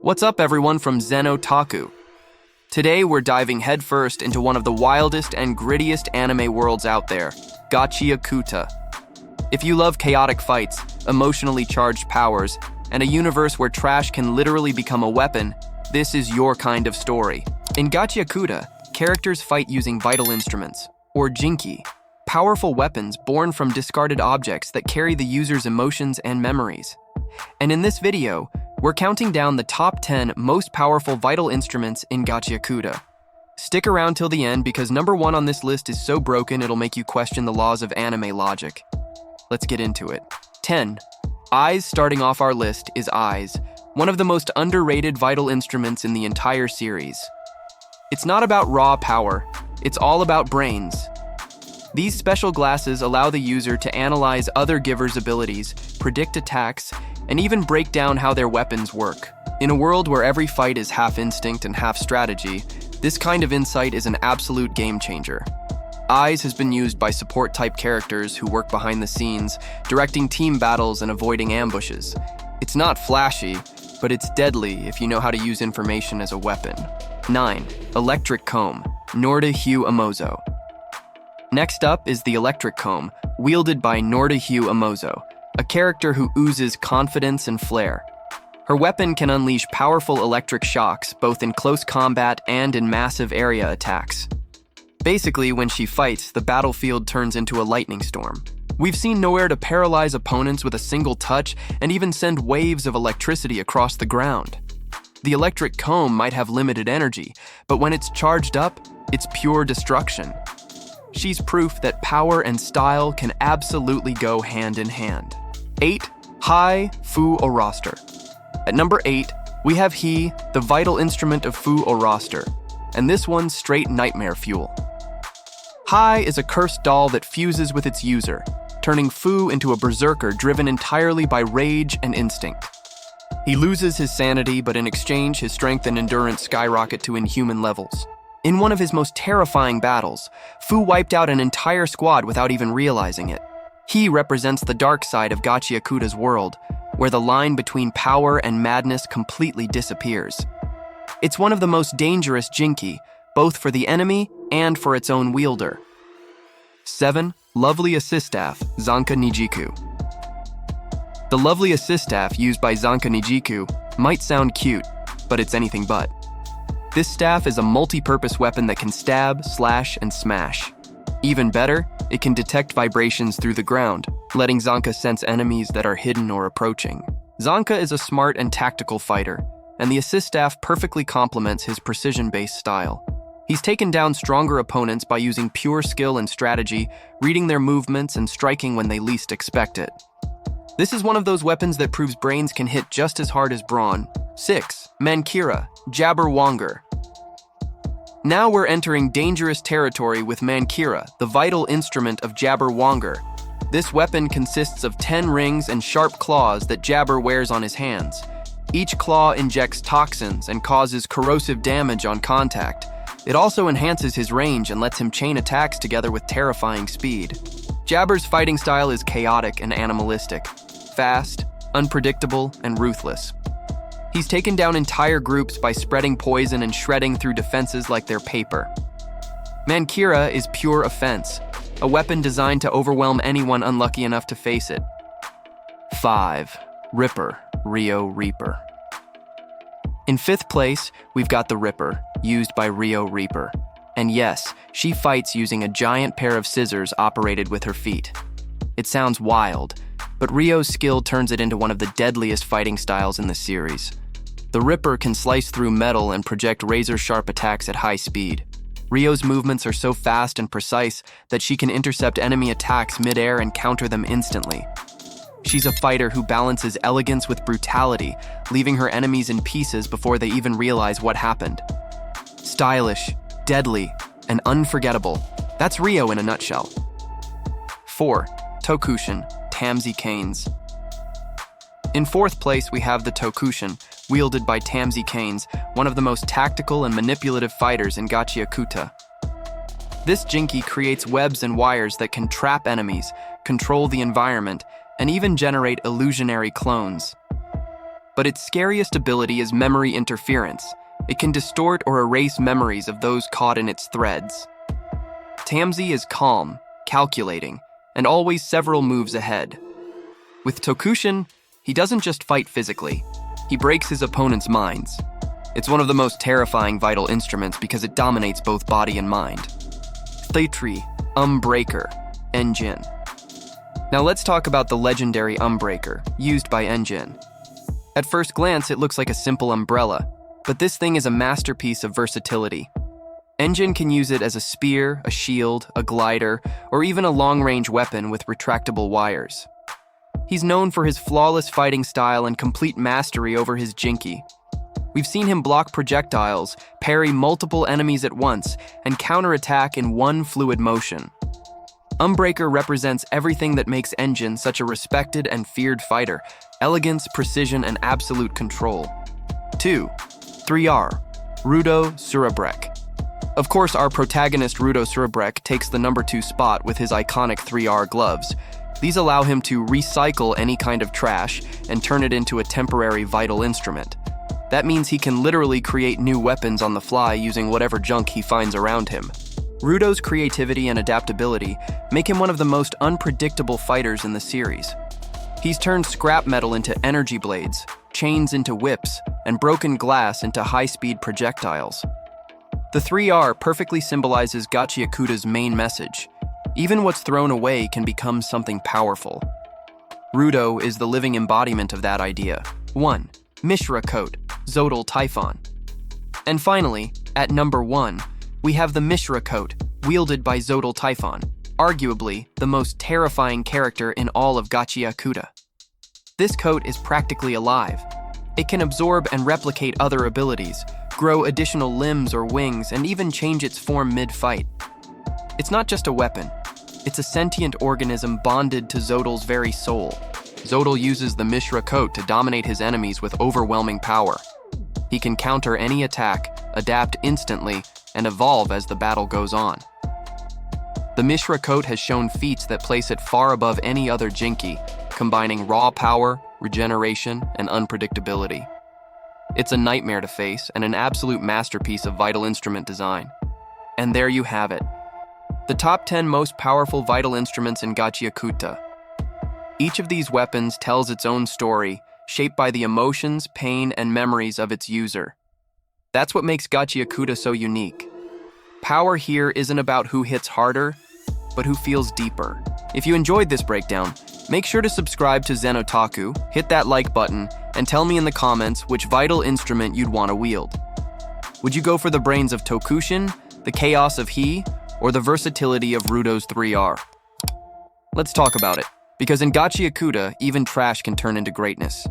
What's up everyone from Zen Otaku? Today we're diving headfirst into one of the wildest and grittiest anime worlds out there, Gachiakuta. If you love chaotic fights, emotionally charged powers, and a universe where trash can literally become a weapon, this is your kind of story. In Gachiakuta, characters fight using vital instruments, or Jinki, powerful weapons born from discarded objects that carry the user's emotions and memories. And in this video, we're counting down the top 10 most powerful vital instruments in Gachiakuta. Stick around till the end because number 1 on this list is so broken it'll make you question the laws of anime logic. Let's get into it. 10. Eyes. Starting off our list is Eyes, one of the most underrated vital instruments in the entire series. It's not about raw power, it's all about brains. These special glasses allow the user to analyze other givers' abilities, predict attacks, and even break down how their weapons work. In a world where every fight is half instinct and half strategy, this kind of insight is an absolute game changer. Eyes has been used by support-type characters who work behind the scenes, directing team battles and avoiding ambushes. It's not flashy, but it's deadly if you know how to use information as a weapon. 9. Electric Comb, Norda-Hue Amozo. Next up is the Electric Comb, wielded by Norda-Hue Amozo, a character who oozes confidence and flair. Her weapon can unleash powerful electric shocks, both in close combat and in massive area attacks. Basically, when she fights, the battlefield turns into a lightning storm. We've seen Nowhere to paralyze opponents with a single touch and even send waves of electricity across the ground. The Electric Comb might have limited energy, but when it's charged up, it's pure destruction. She's proof that power and style can absolutely go hand in hand. 8. Hai Fu Oroster. At number 8, we have He, the vital instrument of Fu Oroster, and this one's straight nightmare fuel. Hai is a cursed doll that fuses with its user, turning Fu into a berserker driven entirely by rage and instinct. He loses his sanity, but in exchange, his strength and endurance skyrocket to inhuman levels. In one of his most terrifying battles, Fu wiped out an entire squad without even realizing it. He represents the dark side of Gachiakuta's world, where the line between power and madness completely disappears. It's one of the most dangerous Jinki, both for the enemy and for its own wielder. 7. Lovely Assist Staff, Zanka Nijiku. The Lovely Assist Staff used by Zanka Nijiku might sound cute, but it's anything but. This staff is a multi-purpose weapon that can stab, slash, and smash. Even better, it can detect vibrations through the ground, letting Zanka sense enemies that are hidden or approaching. Zanka is a smart and tactical fighter, and the assist staff perfectly complements his precision-based style. He's taken down stronger opponents by using pure skill and strategy, reading their movements and striking when they least expect it. This is one of those weapons that proves brains can hit just as hard as brawn. 6. Mankira, Jabberwonger. Now we're entering dangerous territory with Mankira, the vital instrument of Jabberwonger. This weapon consists of 10 rings and sharp claws that Jabber wears on his hands. Each claw injects toxins and causes corrosive damage on contact. It also enhances his range and lets him chain attacks together with terrifying speed. Jabber's fighting style is chaotic and animalistic, fast, unpredictable, and ruthless. He's taken down entire groups by spreading poison and shredding through defenses like they're paper. Mankira is pure offense, a weapon designed to overwhelm anyone unlucky enough to face it. 5. Ripper, Rio Reaper. In 5th place, we've got the Ripper, used by Rio Reaper. And yes, she fights using a giant pair of scissors operated with her feet. It sounds wild, but Rio's skill turns it into one of the deadliest fighting styles in the series. The Ripper can slice through metal and project razor-sharp attacks at high speed. Rio's movements are so fast and precise that she can intercept enemy attacks mid-air and counter them instantly. She's a fighter who balances elegance with brutality, leaving her enemies in pieces before they even realize what happened. Stylish, deadly, and unforgettable. That's Rio in a nutshell. 4. Tokushin, Tamsi Canes. In 4th place, we have the Tokushin, wielded by Tamsi Canes, one of the most tactical and manipulative fighters in Gachiakuta. This Jinki creates webs and wires that can trap enemies, control the environment, and even generate illusionary clones. but its scariest ability is memory interference. It can distort or erase memories of those caught in its threads. Tamsi is calm, calculating, and always several moves ahead. With Tokushin, he doesn't just fight physically, he breaks his opponent's minds. It's one of the most terrifying vital instruments because it dominates both body and mind. Thetri, Breaker, Enjin. Now let's talk about the legendary Breaker, used by Enjin. At first glance, it looks like a simple umbrella, but this thing is a masterpiece of versatility. Enjin can use it as a spear, a shield, a glider, or even a long-range weapon with retractable wires. He's known for his flawless fighting style and complete mastery over his Jinki. We've seen him block projectiles, parry multiple enemies at once, and counterattack in one fluid motion. Breaker represents everything that makes Enjin such a respected and feared fighter: elegance, precision, and absolute control. 2. 3R, Rudo Surabrek. Of course, our protagonist Rudo Surabrek takes the number 2 spot with his iconic 3R gloves. These allow him to recycle any kind of trash and turn it into a temporary vital instrument. That means he can literally create new weapons on the fly using whatever junk he finds around him. Rudo's creativity and adaptability make him one of the most unpredictable fighters in the series. He's turned scrap metal into energy blades, chains into whips, and broken glass into high-speed projectiles. The 3R perfectly symbolizes Gachiakuta's main message. Even what's thrown away can become something powerful. Rudo is the living embodiment of that idea. 1. Mishra Coat, Zodyl Typhon. And finally, at number 1, we have the Mishra Coat, wielded by Zodyl Typhon, arguably the most terrifying character in all of Gachiakuta. This coat is practically alive. It can absorb and replicate other abilities, grow additional limbs or wings, and even change its form mid-fight. It's not just a weapon. It's a sentient organism bonded to Zodyl's very soul. Zodyl uses the Mishra Coat to dominate his enemies with overwhelming power. He can counter any attack, adapt instantly, and evolve as the battle goes on. The Mishra Coat has shown feats that place it far above any other Jinki, combining raw power, regeneration, and unpredictability. It's a nightmare to face and an absolute masterpiece of vital instrument design. And there you have it. The top 10 most powerful vital instruments in Gachiakuta. Each of these weapons tells its own story, shaped by the emotions, pain, and memories of its user. That's what makes Gachiakuta so unique. Power here isn't about who hits harder, but who feels deeper. If you enjoyed this breakdown, make sure to subscribe to Zen Otaku, hit that like button, and tell me in the comments which vital instrument you'd want to wield. Would you go for the brains of Tokushin, the chaos of He, or the versatility of Rudo's 3R? Let's talk about it, because in Gachiakuta, even trash can turn into greatness.